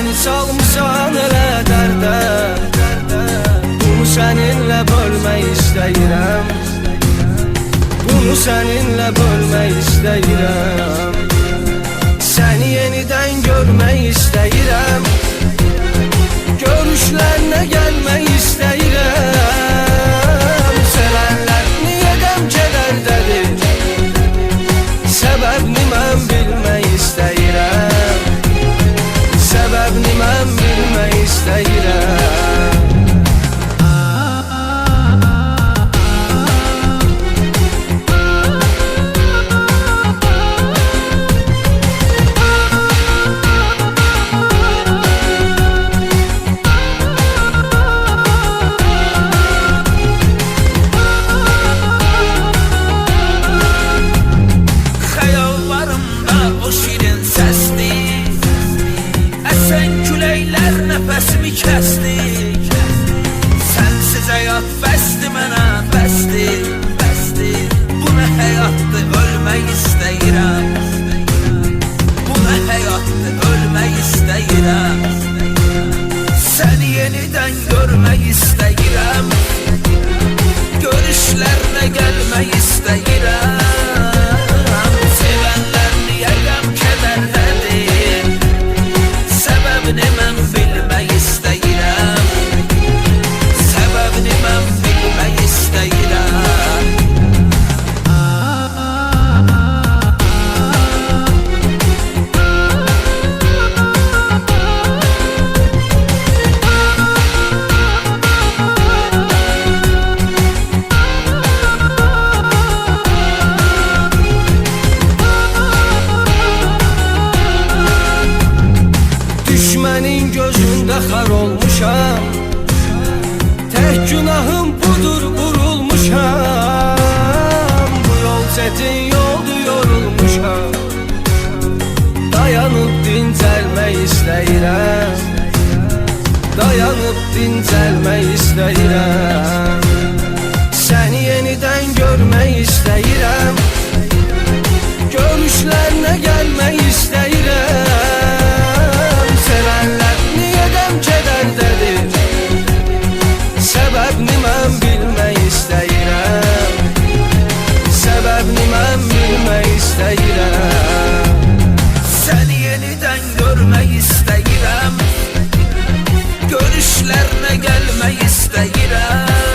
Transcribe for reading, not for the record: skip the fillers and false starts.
Məni salmışsan elə dərdə, bunu səninlə bölmək istəyirəm, bunu səninlə bölmək istəyirəm. Səni yenidən görmək istəyirəm, görüşlərinə gəlmək istəyirəm. Sevənlər niyə qəm kədərdədir, səbəbini mən bilmək istəyirəm, səbəbini mən bilmək istəyirəm. Nəfəsimi kəsdi, sənsiz həyat bəsdi mənə, bəsdi, bəsdi. Bu nə həyatdır, ölmək istəyirəm, bu nə həyatdır, ölmək istəyirəm. Səni yenidən görmək istəyirəm, görüşlərinə gəlmək istəyirəm. Sevənlər niyə qəm kədərdədir, səbəbini mən bilmək istəyirəm, səbəbini mən bilmək istəyirəm. Düşmənin gözündə xar olmuşam, tək günahım budur, vurulmuşam. Bu yol çətin yoldur, yorulmuşam, dayanıb dincəlmək istəyirəm, dayanıb dincəlmək istəyirəm. Səni yenidən görmək istəyirəm, görüşlərinə gəlmək istəyirəm. Sevənlər niyə qəm kədərdədir, səbəbini mən bilmək istəyirəm, səbəbini mən bilmək istəyirəm. Səni yenidən görmək istəyirəm, görüşlərinə gəlmək istəyirəm.